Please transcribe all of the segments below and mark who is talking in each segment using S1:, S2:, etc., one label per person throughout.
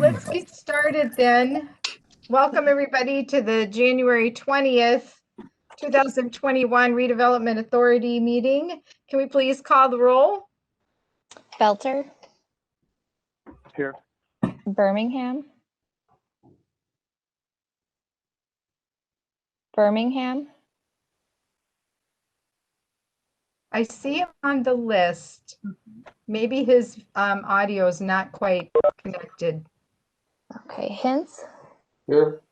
S1: let's get started then. Welcome everybody to the January 20th, 2021 Redevelopment Authority meeting. Can we please call the roll?
S2: Belter.
S3: Here.
S2: Birmingham. Birmingham.
S1: I see him on the list. Maybe his audio is not quite connected.
S2: Okay, Hintz.
S3: Here.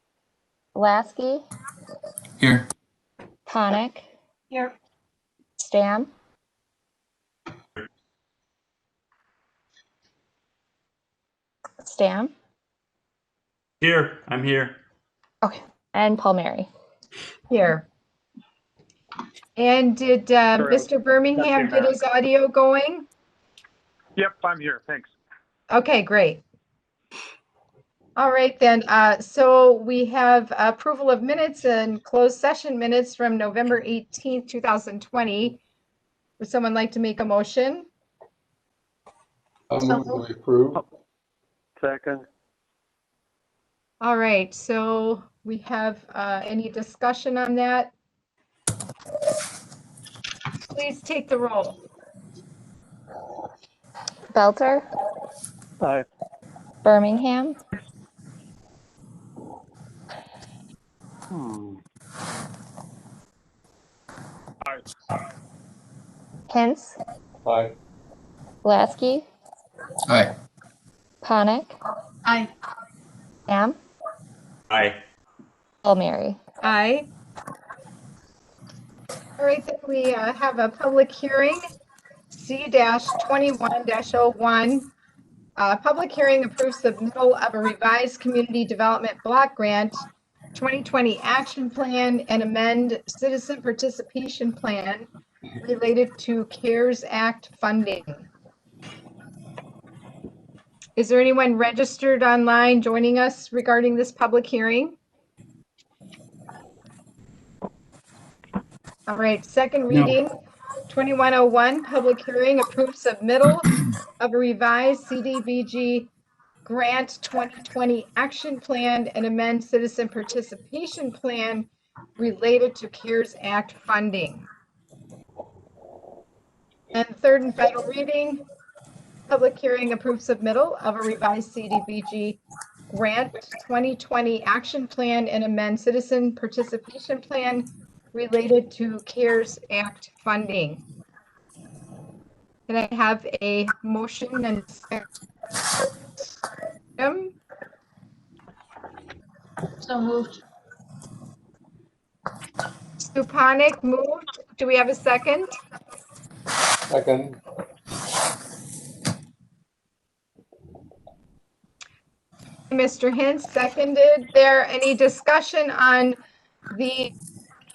S2: Lasky.
S4: Here.
S2: Ponick.
S1: Here.
S2: Stam. Stam.
S4: Here. I'm here.
S2: Okay, and Palmieri.
S1: Here. And did Mr. Birmingham get his audio going?
S3: Yep, I'm here. Thanks.
S1: Okay, great. All right then, so we have approval of minutes and closed session minutes from November 18th, 2020. Would someone like to make a motion?
S5: I'll move to approve.
S3: Second.
S1: All right, so we have any discussion on that? Please take the roll.
S2: Belter.
S3: Aye.
S2: Birmingham.
S3: Aye.
S2: Hintz.
S5: Aye.
S2: Lasky.
S4: Aye.
S2: Ponick.
S1: Aye.
S2: Stam.
S4: Aye.
S2: Palmieri.
S1: Aye. All right, then we have a public hearing, C-21-01. Public hearing approves submittal of a revised community development block grant 2020 action plan and amend citizen participation plan related to CARES Act funding. Is there anyone registered online joining us regarding this public hearing? All right, second reading, 2101, public hearing approves submittal of a revised CDBG grant 2020 action plan and amend citizen participation plan related to CARES Act funding. And third and final reading, public hearing approves submittal of a revised CDBG grant 2020 action plan and amend citizen participation plan related to CARES Act funding. Can I have a motion and second?
S6: So moved.
S1: Suponic moved. Do we have a second?
S5: Second.
S1: Mr. Hintz seconded. There any discussion on the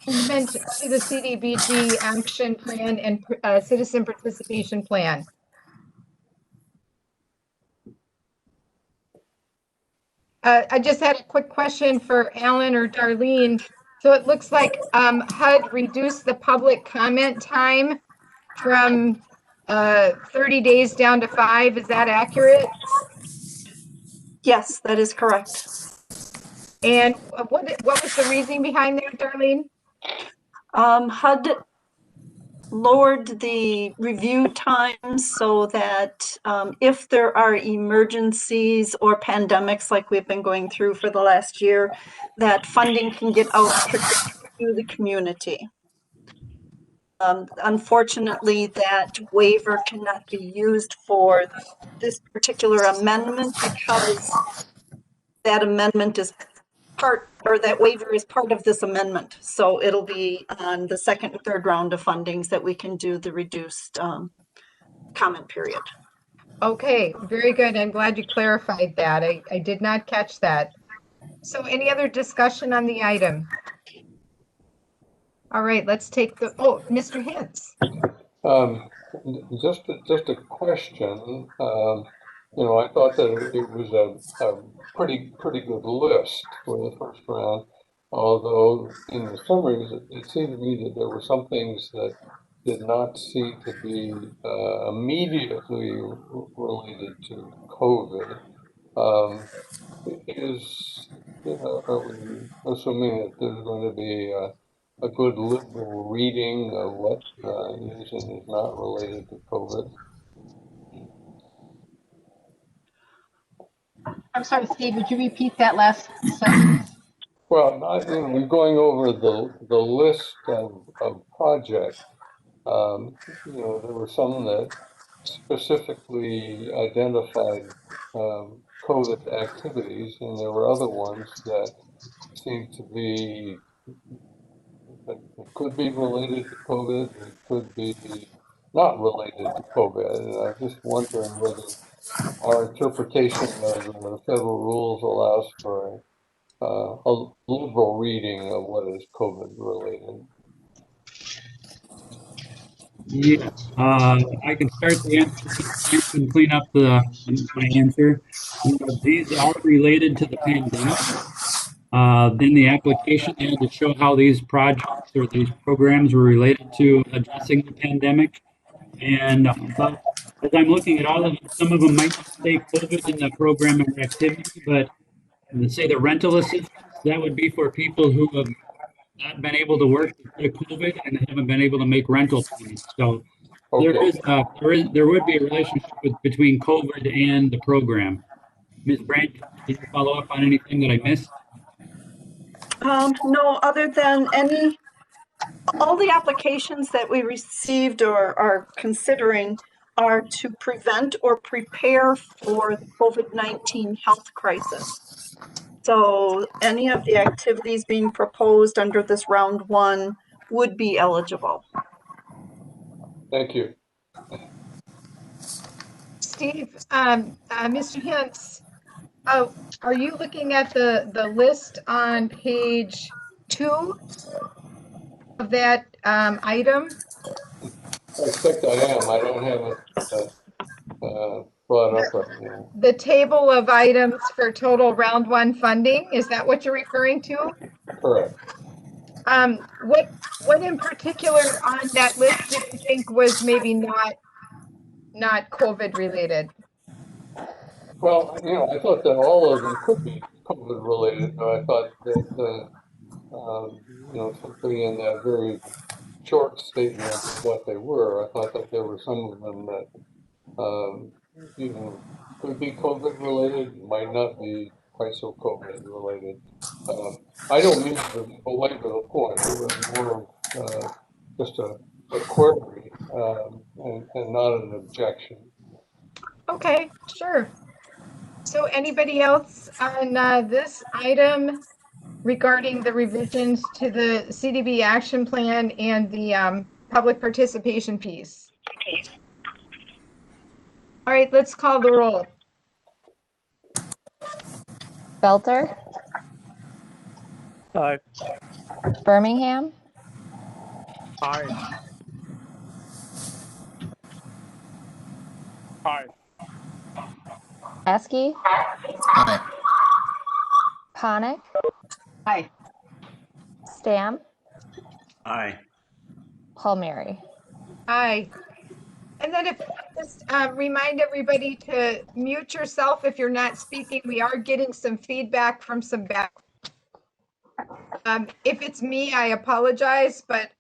S1: amendment to the CDBG action plan and citizen participation plan? I just had a quick question for Alan or Darlene. So it looks like HUD reduced the public comment time from 30 days down to 5. Is that accurate?
S6: Yes, that is correct.
S1: And what was the reasoning behind that, Darlene?
S6: HUD lowered the review times so that if there are emergencies or pandemics like we've been going through for the last year, that funding can get out quicker to the community. Unfortunately, that waiver cannot be used for this particular amendment because that amendment is that waiver is part of this amendment. So it'll be on the second and third round of fundings that we can do the reduced comment period.
S1: Okay, very good. I'm glad you clarified that. I did not catch that. So any other discussion on the item? All right, let's take the, Mr. Hintz.
S5: Just a question. I thought that it was a pretty good list for the first round. Although in the summaries, it seemed to me that there were some things that did not seem to be immediately related to COVID. Is, are we assuming that there's going to be a good liberal reading of what is and is not related to COVID?
S1: I'm sorry, Steve, would you repeat that last sentence?
S5: Well, we're going over the list of projects. There were some that specifically identified COVID activities, and there were other ones that seemed to be, it could be related to COVID, it could be not related to COVID. And I'm just wondering whether our interpretation of the federal rules allows for a liberal reading of what is COVID related.
S7: Yes, I can start the answer and clean up my answer. These are related to the pandemic. Then the application had to show how these projects or these programs were related to addressing the pandemic. And but as I'm looking at all of them, some of them might not say COVID in the program or activity, but say the rental assistance, that would be for people who have not been able to work due to COVID and haven't been able to make rental payments. So
S5: Okay.
S7: there would be a relationship between COVID and the program. Ms. Brandt, did you follow up on anything that I missed?
S6: No, other than all the applications that we received or are considering are to prevent or prepare for the COVID-19 health crisis. So any of the activities being proposed under this round one would be eligible.
S5: Thank you.
S1: Steve, Mr. Hintz, are you looking at the list on page 2 of that item?
S5: I expect I am. I don't have it brought up right now.
S1: The table of items for total round one funding, is that what you're referring to?
S5: Correct.
S1: What in particular on that list did you think was maybe not COVID related?
S5: Well, I thought that all of them could be COVID related, but I thought that, simply in that very short statement of what they were, I thought that there were some of them that, could be COVID related, might not be quite so COVID related. I don't mean to belabor the point. It was more just a query and not an objection.
S1: Okay, sure. So anybody else on this item regarding the revisions to the CDB action plan and the public participation piece? All right, let's call the roll.
S2: Belter,
S3: Aye.
S2: Birmingham,
S3: Aye. Aye.
S2: Lasky,
S4: Aye.
S2: Ponick,
S1: Aye.
S2: Stam,
S4: Aye.
S2: Palmieri.
S1: Aye. And then if just remind everybody to mute yourself if you're not speaking. We are getting some feedback from some back. If it's me, I apologize, but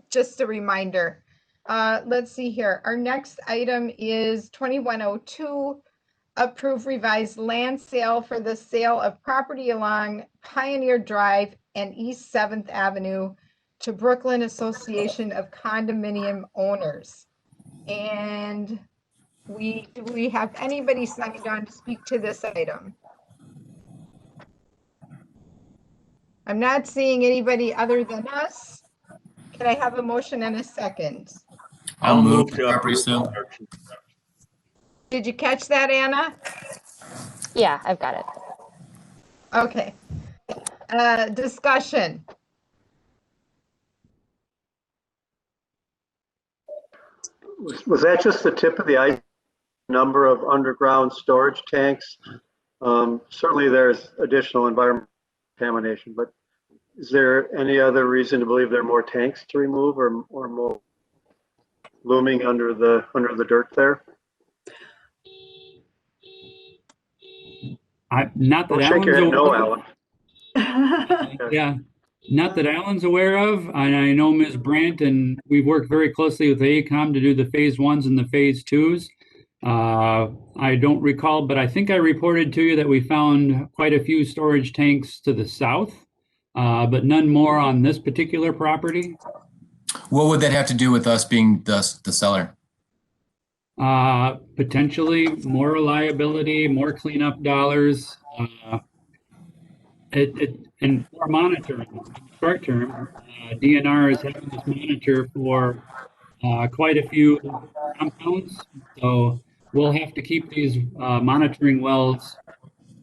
S1: just a reminder. Let's see here. Our next item is 2102, approve revised land sale for the sale of property along Pioneer Drive and East 7th Avenue to Brooklyn Association of Condominium Owners. And do we have anybody signed on to speak to this item? I'm not seeing anybody other than us. Can I have a motion and a second?
S4: I'll move to property sale.
S1: Did you catch that, Anna?
S2: Yeah, I've got it.
S1: Okay. Discussion.
S8: Was that just the tip of the iceberg? Number of underground storage tanks? Certainly there's additional environmental contamination, but is there any other reason to believe there are more tanks to remove or more looming under the dirt there?
S7: Not that
S8: Don't shake your
S7: Alan's
S8: head no,
S7: aware
S8: Alan.
S7: of. Yeah, not that Alan's aware of. And I know Ms. Brandt, and we've worked very closely with AECom to do the phase 1s and the phase 2s. I don't recall, but I think I reported to you that we found quite a few storage tanks to the south, but none more on this particular property.
S4: What would that have to do with us being the seller?
S7: Potentially more reliability, more cleanup dollars, and more monitoring. Short term, DNR is having this monitor for quite a few compounds, so we'll have to keep these monitoring wells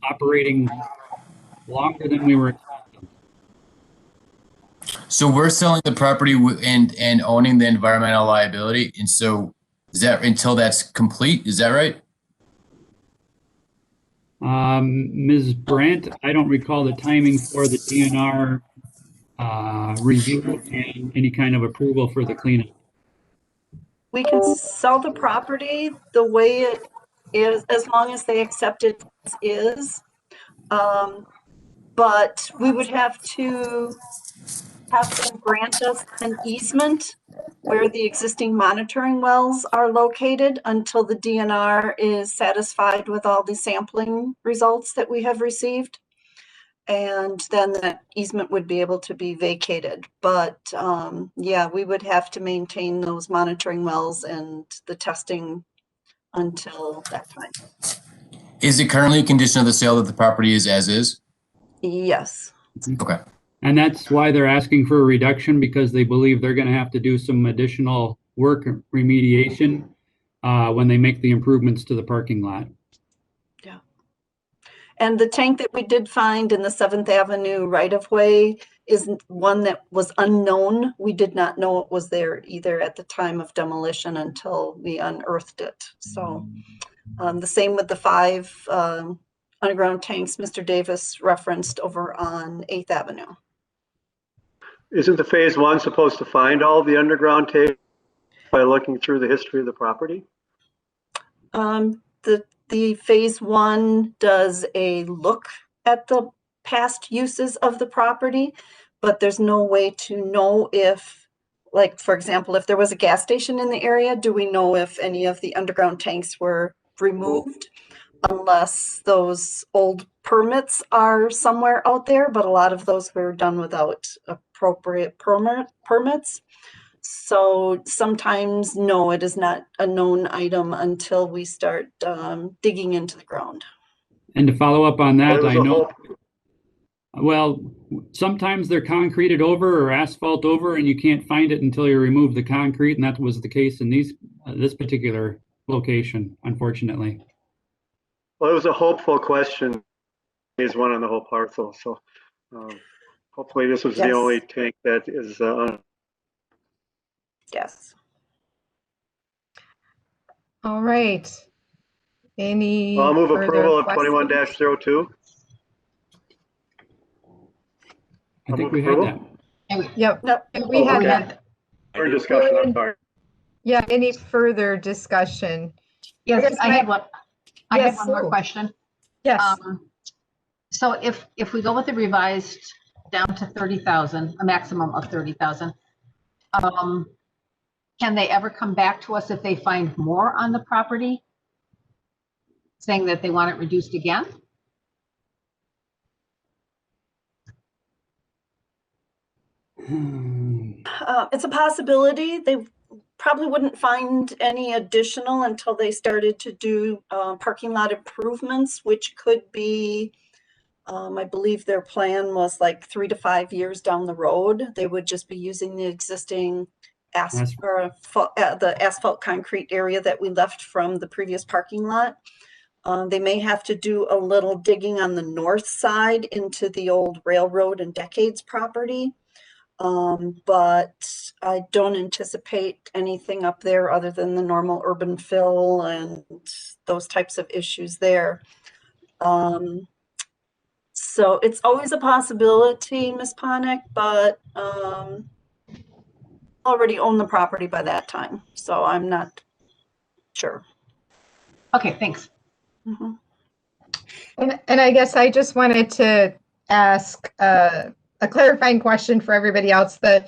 S7: operating longer than we were expecting.
S4: So we're selling the property and owning the environmental liability. And so is that until that's complete? Is that right?
S7: Ms. Brandt, I don't recall the timing for the DNR review and any kind of approval for the cleanup.
S6: We can sell the property the way it is, as long as they accept it as is. But we would have to have them grant us an easement where the existing monitoring wells are located until the DNR is satisfied with all the sampling results that we have received. And then that easement would be able to be vacated. But yeah, we would have to maintain those monitoring wells and the testing until that time.
S4: Is it currently a condition of the sale that the property is as is?
S6: Yes.
S4: Okay.
S7: And that's why they're asking for a reduction, because they believe they're going to have to do some additional work remediation when they make the improvements to the parking lot.
S6: Yeah. And the tank that we did find in the 7th Avenue right-of-way is one that was unknown. We did not know it was there either at the time of demolition until we unearthed it. So the same with the 5 underground tanks Mr. Davis referenced over on 8th Avenue.
S8: Isn't the phase 1 supposed to find all the underground tanks by looking through the history of the property?
S6: The phase 1 does a look at the past uses of the property, but there's no way to know if, like, for example, if there was a gas station in the area, do we know if any of the underground tanks were removed? Unless those old permits are somewhere out there, but a lot of those were done without appropriate permits. So sometimes, no, it is not a known item until we start digging into the ground.
S7: And to follow up on that, I know,
S8: hope.
S7: well, sometimes they're concreted over or asphalt over, and you can't find it until you remove the concrete, and that was the case in this particular location, unfortunately.
S8: Well, it was a hopeful question. Is one on the whole parcel, so hopefully this was the only tank that is
S6: Yes.
S1: All right. Any
S8: I'll move
S1: further
S8: approval of
S1: questions?
S8: 21-02.
S7: I think we had that.
S1: Yep.
S6: No.
S1: We had
S8: okay.
S1: that.
S8: For discussion, I'm sorry.
S1: Yeah, any further discussion?
S9: Yes, I had one. I
S1: Yes.
S9: had one more question.
S1: Yes.
S9: So if we go with the revised down to 30,000, a maximum of 30,000, can they ever come back to us if they find more on the property, saying that they want it reduced again?
S6: It's a possibility. They probably wouldn't find any additional until they started to do parking lot improvements, which could be, I believe their plan was like 3 to 5 years down the road. They would just be using the existing the asphalt concrete area that we left from the previous parking lot. They may have to do a little digging on the north side into the old railroad and Decades property. But I don't anticipate anything up there other than the normal urban fill and those types of issues there. So it's always a possibility, Ms. Ponick, but already own the property by that time, so I'm not sure.
S9: Okay, thanks.
S6: Mm-hmm.
S1: And I guess I just wanted to ask a clarifying question for everybody else. The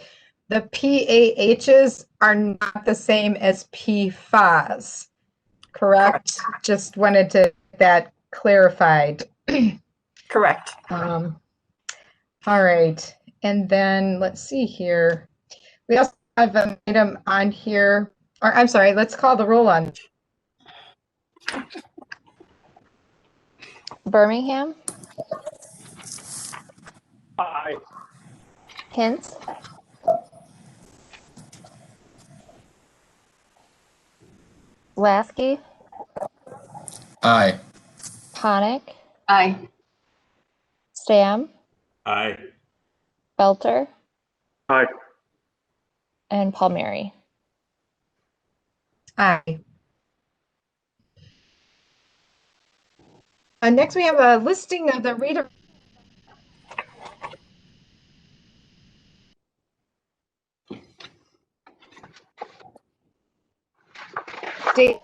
S1: PAHs are not the same as PFAS, correct? Just wanted to get that clarified.
S6: Correct.
S1: All right, and then let's see here. We also have an item on here, or I'm sorry, let's call the roll on.
S2: Birmingham,
S3: Aye.
S2: Hint, Lasky,
S4: Aye.
S2: Ponick,
S9: Aye.
S2: Stam,
S3: Aye.
S2: Belter,
S8: Aye.
S2: and Palmieri.
S1: Aye. Next, we have a listing of the reader. State.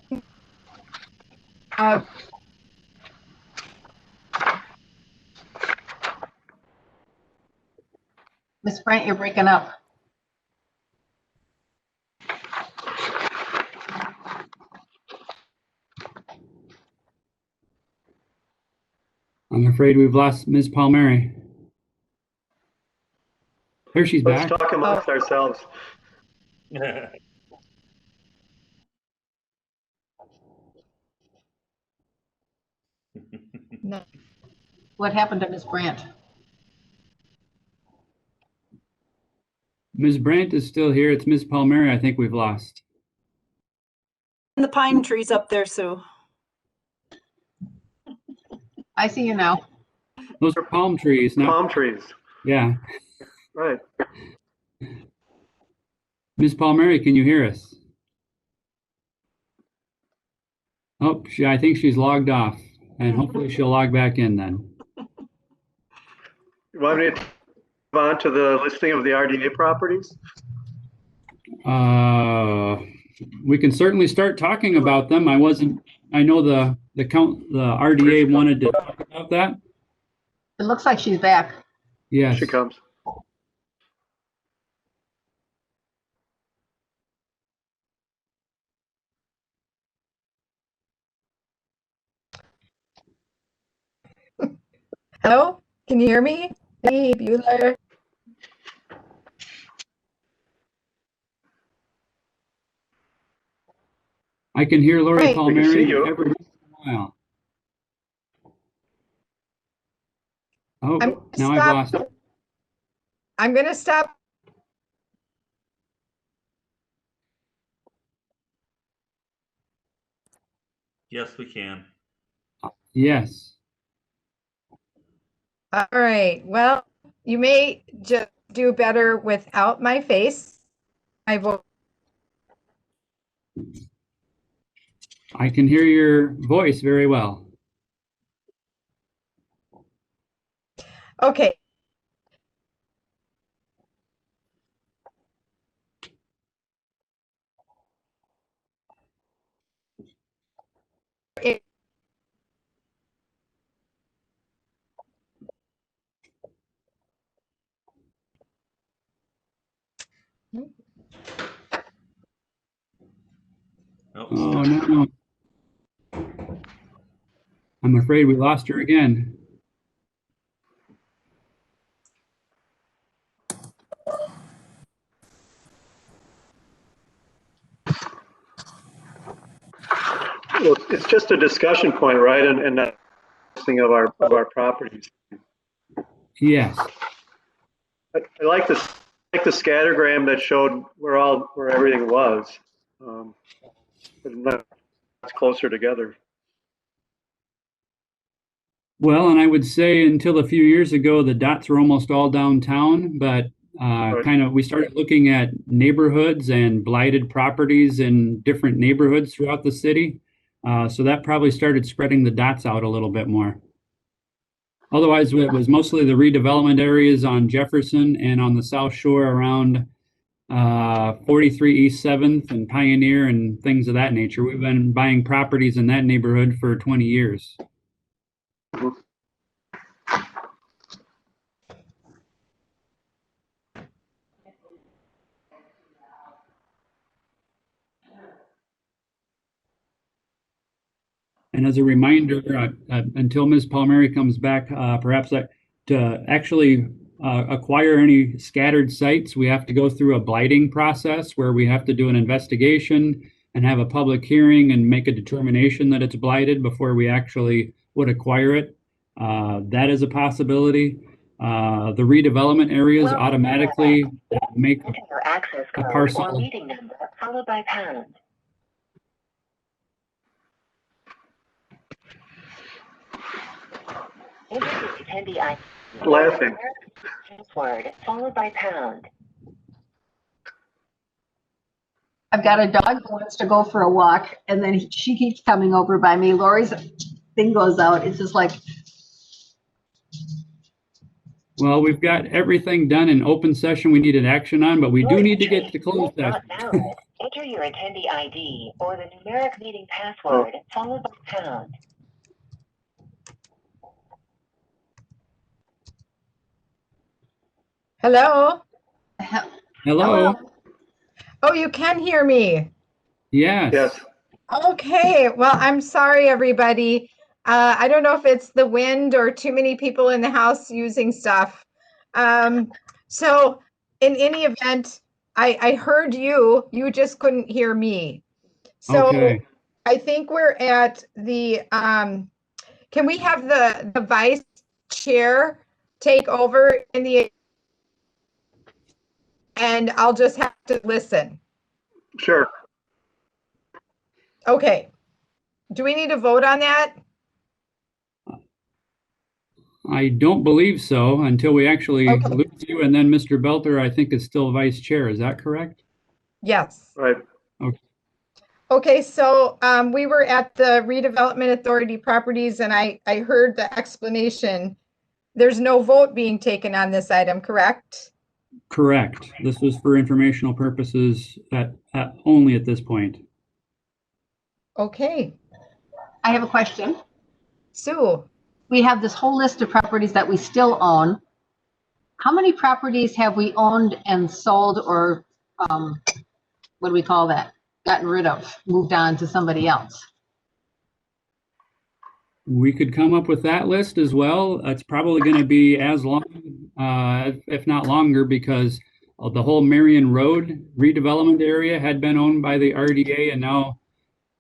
S9: Ms. Brent, you're breaking up.
S7: I'm afraid we've lost Ms. Palmieri. There she's
S8: Let's
S7: back.
S8: talk amongst ourselves.
S1: No.
S9: What happened to Ms. Brant?
S7: Ms. Brandt is still here. It's Ms. Palmieri I think we've lost.
S6: And the pine trees up there, Sue.
S9: I see you now.
S7: Those are palm trees, not,
S8: Palm trees,
S7: yeah.
S8: right.
S7: Ms. Palmieri, can you hear us? Oh, I think she's logged off, and hopefully she'll log back in then.
S8: You want me to move on to the listing of the RDA properties?
S7: We can certainly start talking about them. I know the RDA wanted to talk about that.
S9: It looks like she's back.
S7: Yes.
S8: She comes.
S1: Hello, can you hear me? Hey, Bueller.
S7: I can hear Lori
S1: Right.
S8: We can see
S7: Palmieri
S8: you.
S7: every once in a while. Oh,
S1: I'm
S7: now I've lost it.
S1: I'm going to stop.
S3: Yes, we can.
S7: Yes.
S1: All right. Well, you may just do better without my face. I will.
S7: I can hear your voice very well.
S1: Okay.
S7: Oh, no. I'm afraid we lost her again.
S8: Well, it's just a discussion point, right? And not listing of our properties.
S7: Yes.
S8: I like the scattergram that showed where everything was. But not it's closer together.
S7: Well, and I would say until a few years ago, the dots were almost all downtown, but
S8: Right.
S7: we started looking at neighborhoods and blighted properties in different neighborhoods throughout the city. So that probably started spreading the dots out a little bit more. Otherwise, it was mostly the redevelopment areas on Jefferson and on the South Shore around 43 East 7th and Pioneer and things of that nature. We've been buying properties in that neighborhood for 20 years. And as a reminder, until Ms. Palmieri comes back, perhaps to actually acquire any scattered sites, we have to go through a blighting process where we have to do an investigation and have a public hearing and make a determination that it's blighted before we actually would acquire it. That is a possibility. The redevelopment areas automatically make
S10: Your access
S7: a
S10: code
S7: parcel.
S10: or meeting number followed by pound. Enter the attendee ID.
S8: Laughing.
S10: Password followed by pound.
S9: I've got a dog who wants to go for a walk, and then she keeps coming over by me. Lori's thing goes out. It's just like,
S7: Well, we've got everything done in open session we needed action on, but we do need to get to closed session.
S10: Not valid. Enter your attendee ID or the numeric meeting password followed by pound.
S1: Hello?
S7: Hello?
S1: Oh, you can hear me.
S7: Yes.
S8: Yes.
S1: Okay, well, I'm sorry, everybody. I don't know if it's the wind or too many people in the house using stuff. So in any event, I heard you just couldn't hear me. So
S7: Okay.
S1: I think we're at the, can we have the vice chair take over in the, and I'll just have to listen.
S8: Sure.
S1: Okay. Do we need to vote on that?
S7: I don't believe so until we actually
S1: Okay.
S7: lose you, and then Mr. Belter, I think, is still vice chair. Is that correct?
S1: Yes.
S8: Right.
S1: Okay, so we were at the Redevelopment Authority properties and I heard the explanation. There's no vote being taken on this item, correct?
S7: Correct. This was for informational purposes only at this point.
S1: Okay,
S9: I have a question.
S1: Sue.
S9: We have this whole list of properties that we still own. How many properties have we owned and sold or, what do we call that? Gotten rid of, moved on to somebody else?
S7: We could come up with that list as well. It's probably going to be as long, if not longer, because of the whole Marion Road redevelopment area had been owned by the RDA, and now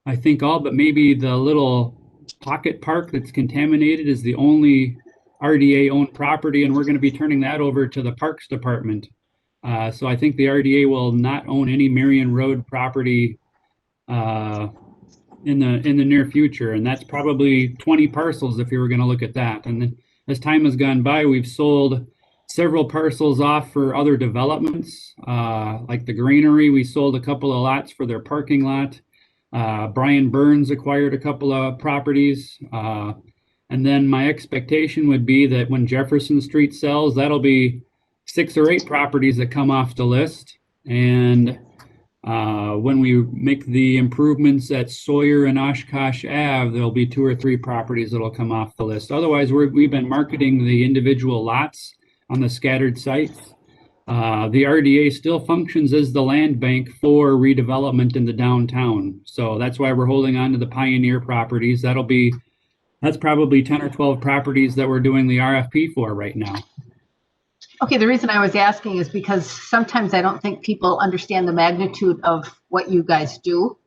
S7: I think all but maybe the little pocket park that's contaminated is the only RDA-owned property, and we're going to be turning that over to the Parks Department. So I think the RDA will not own any Marion Road property in the near future, and that's probably 20 parcels if you were going to look at that. And then as time has gone by, we've sold several parcels off for other developments, like the Granary. We sold a couple of lots for their parking lot. Brian Burns acquired a couple of properties. And then my expectation would be that when Jefferson Street sells, that'll be 6 or 8 properties that come off the list. And when we make the improvements at Sawyer and Oshkosh Ave, there'll be 2 or 3 properties that'll come off the list. Otherwise, we've been marketing the individual lots on the scattered sites. The RDA still functions as the land bank for redevelopment in the downtown. So that's why we're holding on to the Pioneer properties. That's probably 10 or 12 properties that we're doing the RFP for right now.
S9: Okay, the reason I was asking is because sometimes I don't think people understand the magnitude of what you guys do.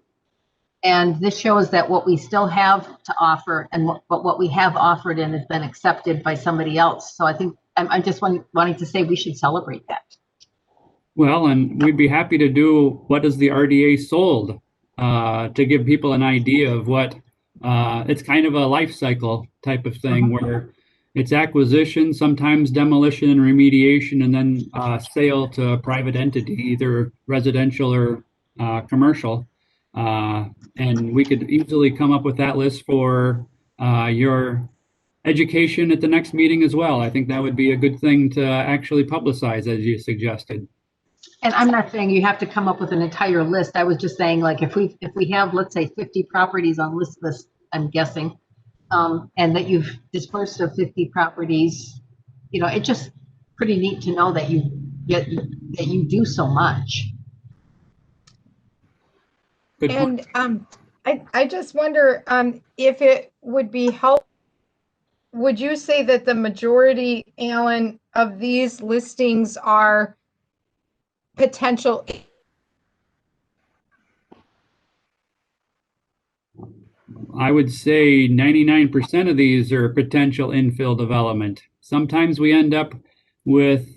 S9: And this shows that what we still have to offer and what we have offered and has been accepted by somebody else. So I think I'm just wanting to say we should celebrate that.
S7: Well, and we'd be happy to do what is the RDA sold to give people an idea of what it's kind of a life cycle type of thing where it's acquisition, sometimes demolition and remediation, and then sale to a private entity, either residential or commercial. And we could easily come up with that list for your education at the next meeting as well. I think that would be a good thing to actually publicize, as you suggested.
S9: And I'm not saying you have to come up with an entire list. I was just saying, like, if we have, let's say, 50 properties on list, I'm guessing, and that you've dispersed of 50 properties. You know, it's just pretty neat to know that you do so much.
S7: Good point.
S1: And I just wonder if it would be helpful. Would you say that the majority, Alan, of these listings are potential?
S7: I would say 99% of these are potential infill development. Sometimes we end up with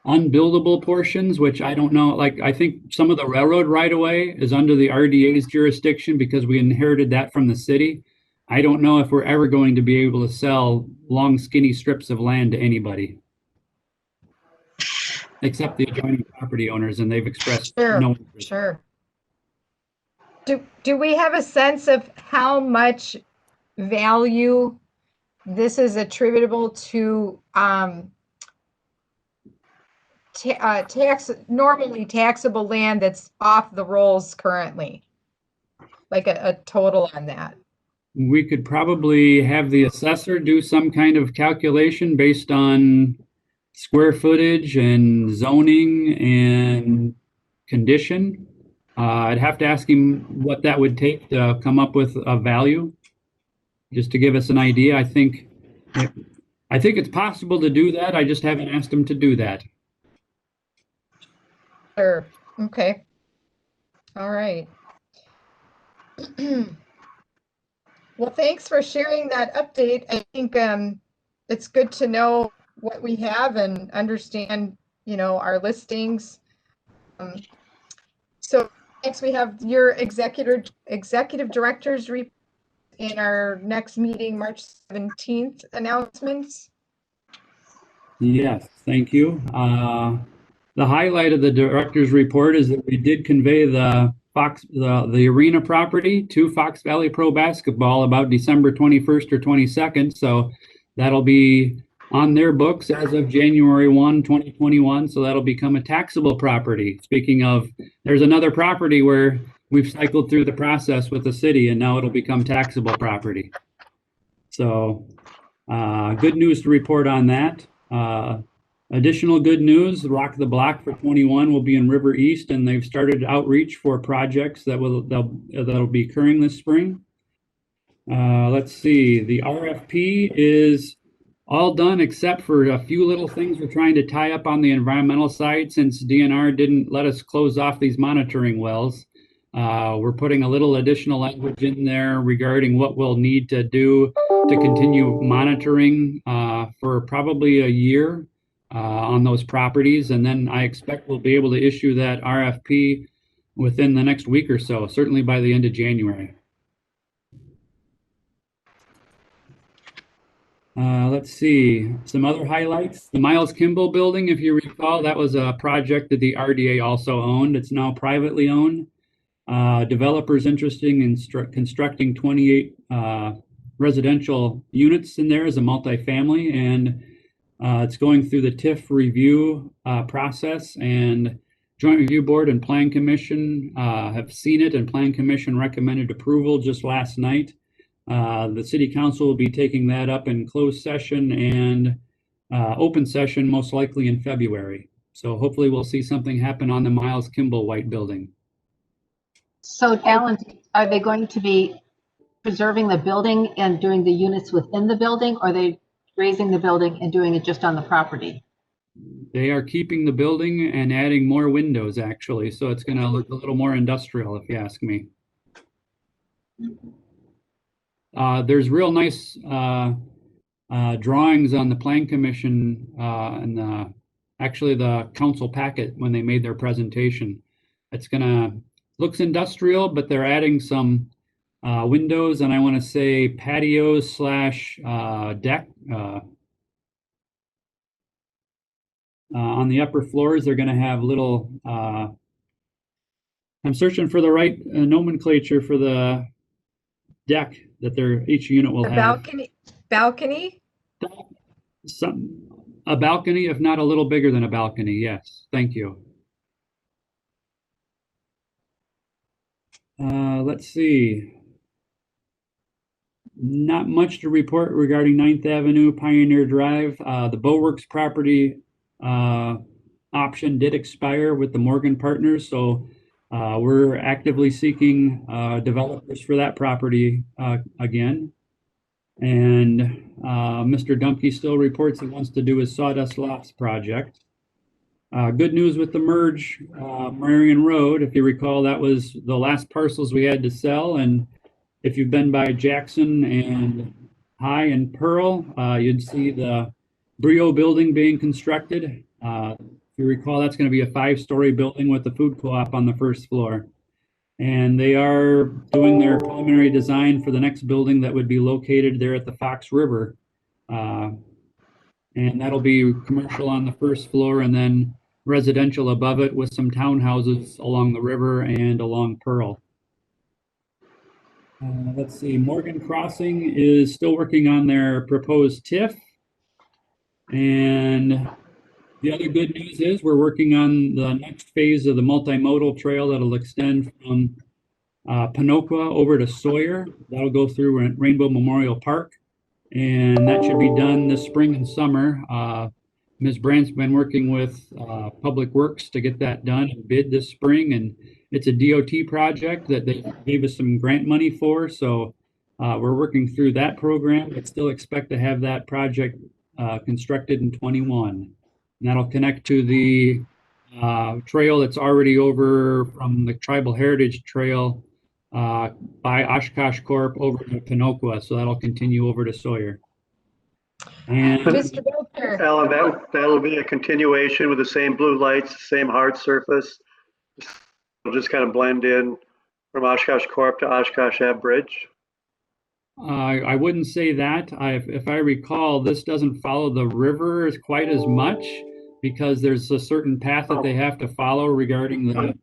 S7: unbuildable portions, which I don't know, like I think some of the railroad right of way is under the RDA's jurisdiction because we inherited that from the city. I don't know if we're ever going to be able to sell long skinny strips of land to anybody. Except the adjoining property owners, and they've expressed no interest.
S1: Sure. Do we have a sense of how much value this is attributable to normally taxable land that's off the rolls currently? Like a total on that.
S7: We could probably have the assessor do some kind of calculation based on square footage and zoning and condition. I'd have to ask him what that would take to come up with a value, just to give us an idea. I think it's possible to do that. I just haven't asked him to do that.
S1: Sure. Okay. All right. Well, thanks for sharing that update. I think it's good to know what we have and understand, our listings. So next we have your executive director's report in our next meeting, March 17th announcements.
S7: Yes, thank you. The highlight of the director's report is that we did convey the arena property to Fox Valley Pro Basketball about December 21st or 22nd. So that'll be on their books as of January 1, 2021. So that'll become a taxable property. Speaking of, there's another property where we've cycled through the process with the city and now it'll become taxable property. So good news to report on that. Additional good news, Rock the Block for 21 will be in River East, and they've started outreach for projects that'll be occurring this spring. Let's see, the RFP is all done except for a few little things we're trying to tie up on the environmental side since DNR didn't let us close off these monitoring wells. We're putting a little additional language in there regarding what we'll need to do to continue monitoring for probably a year on those properties. And then I expect we'll be able to issue that RFP within the next week or so, certainly by the end of January. Let's see, some other highlights. The Miles Kimball building, if you recall, that was a project that the RDA also owned. It's now privately owned. Developers interested in constructing 28 residential units in there as a multifamily, and it's going through the TIF review process, and Joint Review Board and Plan Commission have seen it, and Plan Commission recommended approval just last night. The City Council will be taking that up in closed session and open session most likely in February. So hopefully we'll see something happen on the Miles Kimball White building.
S9: So Alan, are they going to be preserving the building and doing the units within the building, or are they raising the building and doing it just on the property?
S7: They are keeping the building and adding more windows, actually. So it's going to look a little more industrial, if you ask me. There's real nice drawings on the Plan Commission and actually the council packet when they made their presentation. It's looks industrial, but they're adding some windows and I want to say patios slash deck. On the upper floors, they're going to have little, I'm searching for the right nomenclature for the deck that each unit will have.
S1: Balcony?
S7: A balcony, if not a little bigger than a balcony, yes. Thank you. Let's see. Not much to report regarding 9th Avenue Pioneer Drive. The Bowworks property option did expire with the Morgan Partners, so we're actively seeking developers for that property again. And Mr. Dumpke still reports he wants to do his Sawdust Lofts project. Good news with the merge, Marion Road, if you recall, that was the last parcels we had to sell. And if you've been by Jackson and High and Pearl, you'd see the Brio building being constructed. If you recall, that's going to be a 5-story building with the food co-op on the first floor. And they are doing their preliminary design for the next building that would be located there at the Fox River. And that'll be commercial on the first floor and then residential above it with some townhouses along the river and along Pearl. Let's see, Morgan Crossing is still working on their proposed TIF. And the other good news is we're working on the next phase of the multimodal trail that'll extend from Panoqua over to Sawyer. That'll go through Rainbow Memorial Park. And that should be done this spring and summer. Ms. Brandt's been working with Public Works to get that done and bid this spring. And it's a DOT project that they gave us some grant money for. So we're working through that program, but still expect to have that project constructed in 21. And that'll connect to the trail that's already over from the Tribal Heritage Trail by Oshkosh Corp over to Panoqua. So that'll continue over to Sawyer. And
S1: Mr. Belcher,
S8: Alan, that'll be a continuation with the same blue lights, same hard surface. It'll just kind of blend in from Oshkosh Corp to Oshkosh Ave Bridge.
S7: I wouldn't say that. If I recall, this doesn't follow the river quite as much because there's a certain path that they have to follow regarding the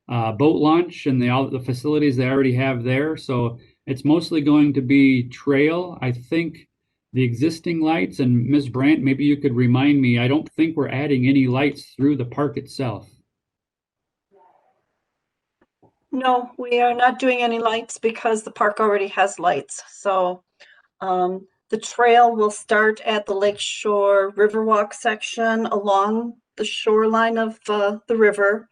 S7: boat launch and all the facilities they already have there. So it's mostly going to be trail. I think the existing lights, and Ms. Brandt, maybe you could remind me, I don't think we're adding any lights through the park itself.
S6: No, we are not doing any lights because the park already has lights. So the trail will start at the Lakeshore Riverwalk section along the shoreline of the river,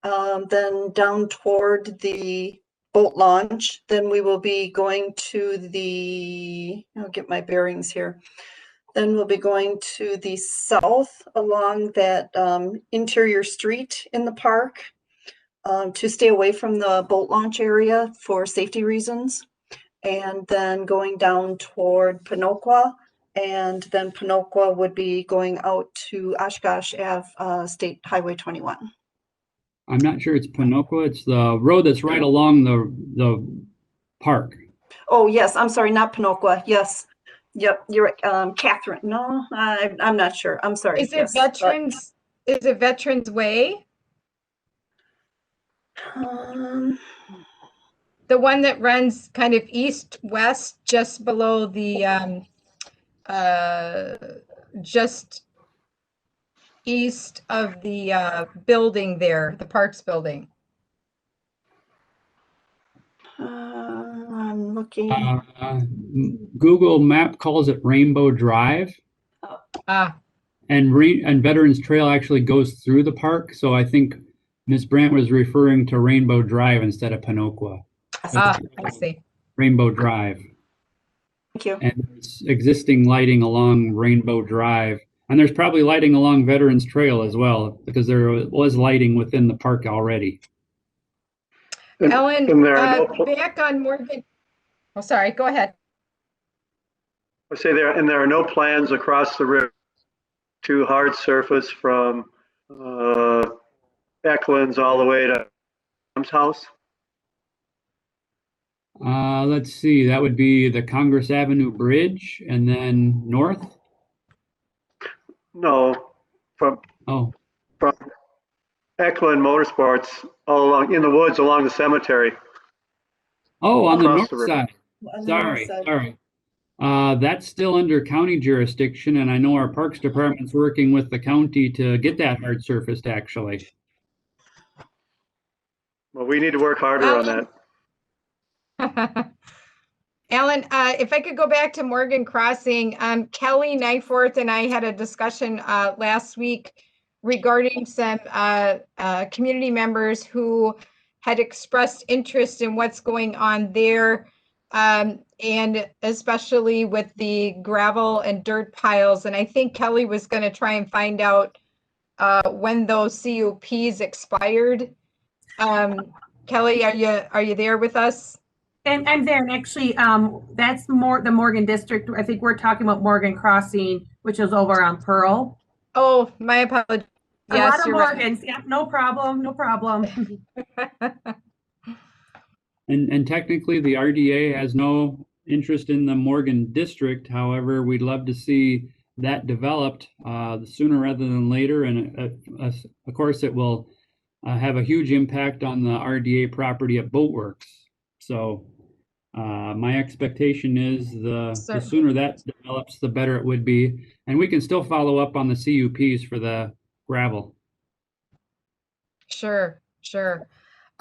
S6: then down toward the boat launch. Then we will be going to the, I'll get my bearings here. Then we'll be going to the south along that interior street in the park. To stay away from the boat launch area for safety reasons, and then going down toward Panoqua, and then Panoqua would be going out to Oshkosh Ave, State Highway 21.
S7: I'm not sure it's Panoqua. It's the road that's right along the park.
S6: Oh, yes, I'm sorry, not Panoqua. Yes. Yep, you're right. Catherine. No, I'm not sure. I'm sorry.
S1: is it Veterans? Is it Veterans Way? The one that runs kind of east-west, just below the, just east of the building there, the Parks building.
S6: I'm looking.
S7: Google Map calls it Rainbow Drive. And Veterans Trail actually goes through the park. So I think Ms. Brandt was referring to Rainbow Drive instead of Panoqua.
S1: I see.
S7: Rainbow Drive.
S6: Thank you.
S7: And there's existing lighting along Rainbow Drive. And there's probably lighting along Veterans Trail as well, because there was lighting within the park already.
S1: Ellen, back on Morgan. Oh, sorry, go ahead.
S8: I say there are no plans across the river to hard surface from Eklund's all the way to Tom's house.
S7: Let's see, that would be the Congress Avenue Bridge and then north?
S8: No, from Eklund Motorsports all along in the woods along the cemetery.
S7: Oh, on the north
S8: the
S7: side. Sorry. That's still under county jurisdiction, and I know our Parks Department's working with the county to get that hard surfaced, actually.
S8: Well, we need to work harder on that.
S1: Alan, if I could go back to Morgan Crossing, Kelly Nyforth and I had a discussion last week regarding some community members who had expressed interest in what's going on there, and especially with the gravel and dirt piles. And I think Kelly was going to try and find out when those CUPs expired. Kelly, are you there with us?
S11: And I'm there, and actually, that's more the Morgan district. I think we're talking about Morgan Crossing, which is over on Pearl.
S1: Oh, my apologies.
S11: A
S1: Yes,
S11: lot of
S1: you're right.
S11: Morgans. Yeah, no problem, no problem.
S7: And technically, the RDA has no interest in the Morgan district. However, we'd love to see that developed sooner rather than later. And of course, it will have a huge impact on the RDA property at Boatworks. So my expectation is the sooner that develops, the better it would be. And we can still follow up on the CUPs for the gravel.
S1: Sure.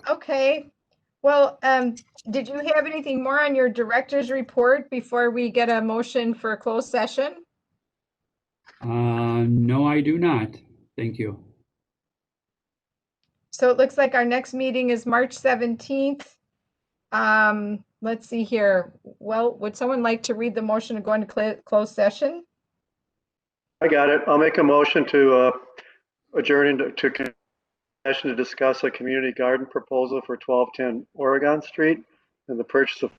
S1: Okay. Well, did you have anything more on your director's report before we get a motion for a closed session?
S7: No, I do not. Thank you.
S1: So it looks like our next meeting is March 17th. Let's see here. Well, would someone like to read the motion to go into closed session?
S8: I got it. I'll make a motion to adjourn into session to discuss a community garden proposal for 1210 Oregon Street and the purchase of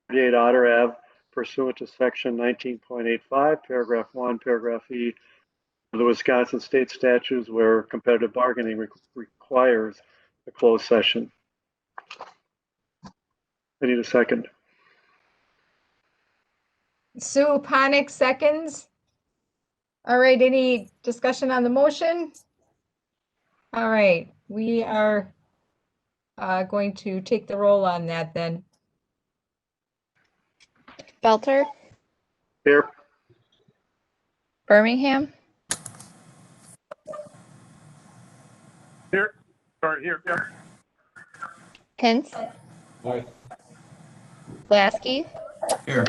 S8: 48 Otter Ave pursuant to section 19.85, paragraph 1, paragraph E of the Wisconsin state statutes where competitive bargaining requires a closed session. I need a second.
S1: Sue Ponick seconds. All right, any discussion on the motion? All right, we are going to take the roll on that then.
S2: Belter,
S8: Here.
S2: Birmingham,
S3: Here. Sorry, here.
S2: Hintz,
S5: Aye.
S2: Lasky,
S4: Here.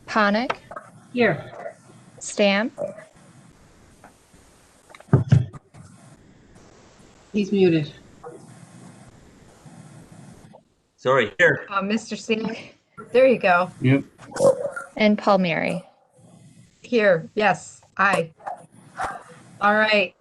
S2: Ponick,
S11: Here.
S2: Stam,
S9: He's muted.
S3: Sorry, here.
S1: Mr. Singh, there you go.
S7: Yep.
S2: and Palmieri.
S1: Here, yes, aye. All right,